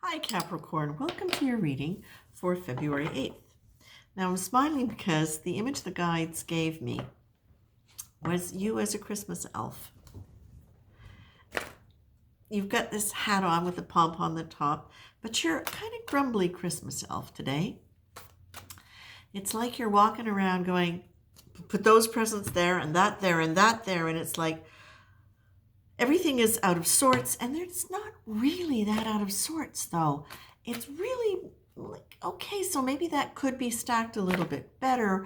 Hi Capricorn, welcome to your reading for February 8th. Now I'm smiling because the image the guides gave me was you as a Christmas elf. You've got this hat on with the pomp on the top, but you're a kind of grumbly Christmas elf today. It's like you're walking around going, put those presents there and that there and that there, and it's like everything is out of sorts, and it's not really that out of sorts, though. It's really like, okay, so maybe that could be stacked a little bit better,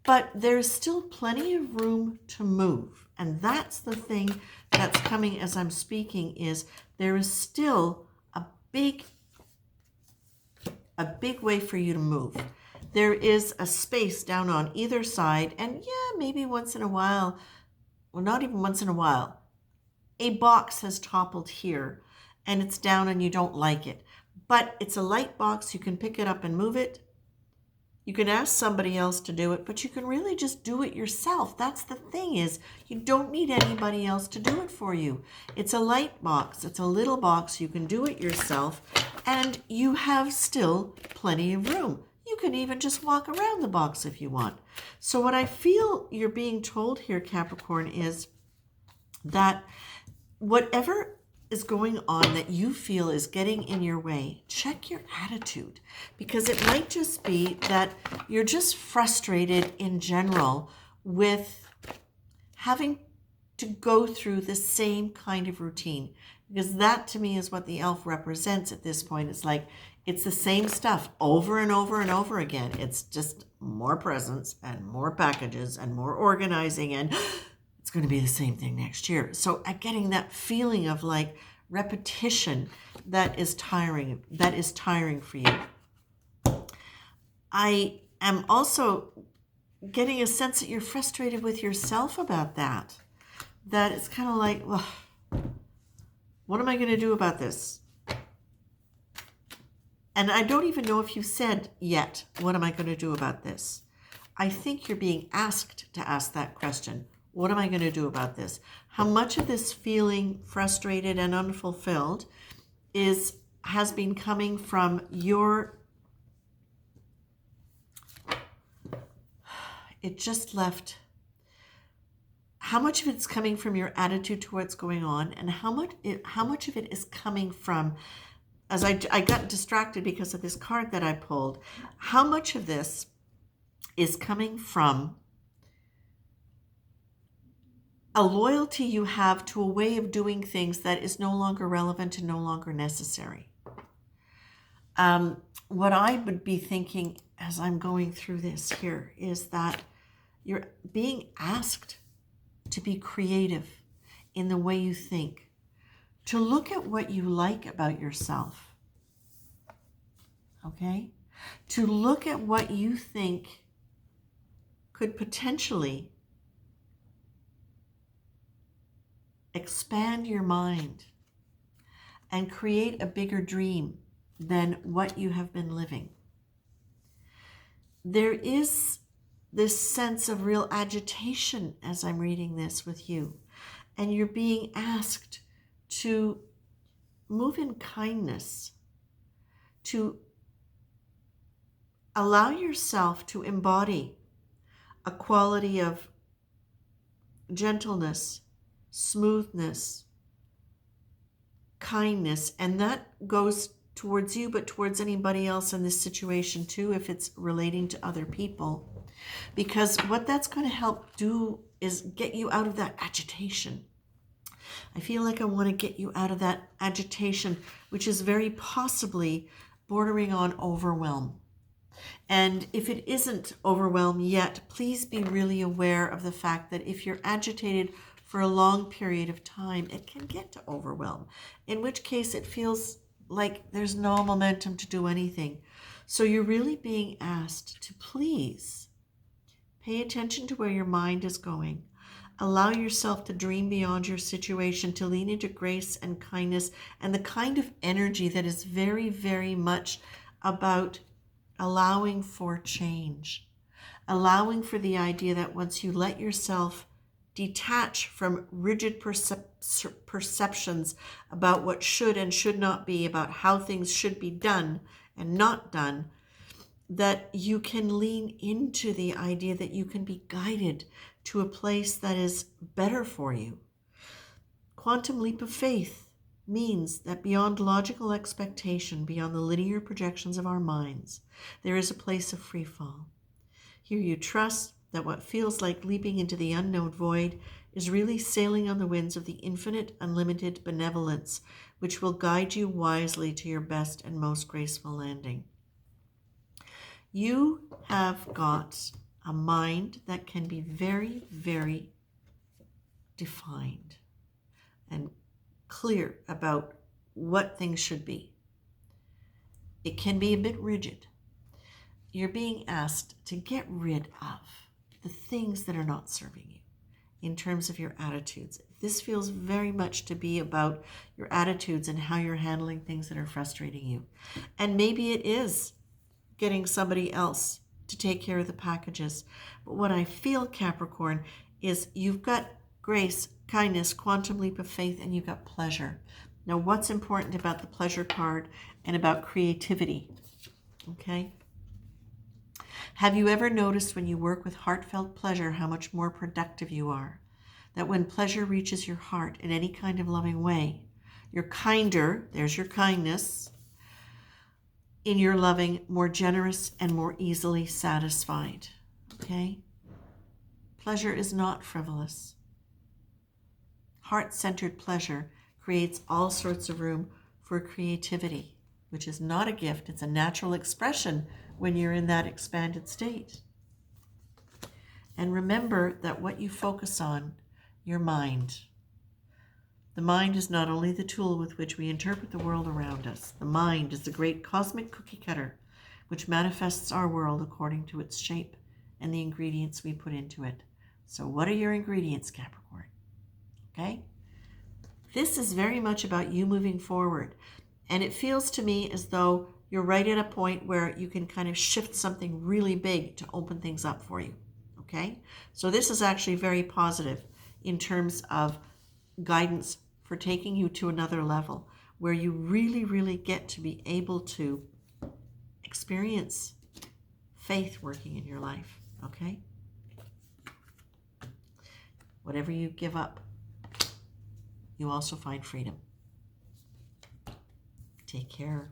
but there's still plenty of room to move. And that's the thing that's coming as I'm speaking, is there is still a big way for you to move. There is a space down on either side, and yeah, maybe once in a while, well, not even once in a while, a box has toppled here and it's down and you don't like it. But it's a light box. You can pick it up and move it. You can ask somebody else to do it, but you can really just do it yourself. That's the thing, is you don't need anybody else to do it for you. It's a light box. It's a little box. You can do it yourself, and you have still plenty of room. You can even just walk around the box if you want. So what I feel you're being told here, Capricorn, is that whatever is going on that you feel is getting in your way, check your attitude, because it might just be that you're just frustrated in general with having to go through the same kind of routine, because that to me is what the elf represents at this point. It's like it's the same stuff over and over and over again. It's just more presents and more packages and more organizing, and it's going to be the same thing next year. So I'm getting that feeling of like repetition that is tiring for you. I am also getting a sense that you're frustrated with yourself about that. That it's kind of like, well, what am I going to do about this? And I don't even know if you said yet, what am I going to do about this? I think you're being asked to ask that question. What am I going to do about this? How much of this feeling frustrated and unfulfilled has been coming from your, it just left, how much of it's coming from your attitude to what's going on, and how much of it is coming from, as I got distracted because of this card that I pulled, how much of this is coming from a loyalty you have to a way of doing things that is no longer relevant and no longer necessary. What I would be thinking as I'm going through this here is that you're being asked to be creative in the way you think, to look at what you like about yourself, okay? To look at what you think could potentially expand your mind and create a bigger dream than what you have been living. There is this sense of real agitation as I'm reading this with you, and you're being asked to move in kindness, to allow yourself to embody a quality of gentleness, smoothness, kindness, and that goes towards you, but towards anybody else in this situation too, if it's relating to other people. Because what that's going to help do is get you out of that agitation. I feel like I want to get you out of that agitation, which is very possibly bordering on overwhelm. And if it isn't overwhelm yet, please be really aware of the fact that if you're agitated for a long period of time, it can get to overwhelm, in which case it feels like there's no momentum to do anything. So you're really being asked to please pay attention to where your mind is going. Allow yourself to dream beyond your situation, to lean into grace and kindness and the kind of energy that is very, very much about allowing for change, allowing for the idea that once you let yourself detach from rigid perceptions about what should and should not be, about how things should be done and not done, that you can lean into the idea that you can be guided to a place that is better for you. Quantum leap of faith means that beyond logical expectation, beyond the linear projections of our minds, there is a place of free fall. Here you trust that what feels like leaping into the unknown void is really sailing on the winds of the infinite, unlimited benevolence, which will guide you wisely to your best and most graceful landing. You have got a mind that can be very, very defined and clear about what things should be. It can be a bit rigid. You're being asked to get rid of the things that are not serving you in terms of your attitudes. This feels very much to be about your attitudes and how you're handling things that are frustrating you. And maybe it is getting somebody else to take care of the packages. But what I feel, Capricorn, is you've got grace, kindness, quantum leap of faith, and you've got pleasure. Now, what's important about the pleasure card and about creativity? Okay? Have you ever noticed when you work with heartfelt pleasure how much more productive you are? That when pleasure reaches your heart in any kind of loving way, you're kinder, there's your kindness, in your loving, more generous and more easily satisfied. Okay? Pleasure is not frivolous. Heart-centered pleasure creates all sorts of room for creativity, which is not a gift, it's a natural expression when you're in that expanded state. And remember that what you focus on, your mind. The mind is not only the tool with which we interpret the world around us. The mind is the great cosmic cookie cutter, which manifests our world according to its shape and the ingredients we put into it. So what are your ingredients, Capricorn? Okay? This is very much about you moving forward. And it feels to me as though you're right at a point where you can kind of shift something really big to open things up for you. Okay? So this is actually very positive in terms of guidance for taking you to another level where you really, really get to be able to experience faith working in your life. Okay? Whatever you give up, you also find freedom. Take care.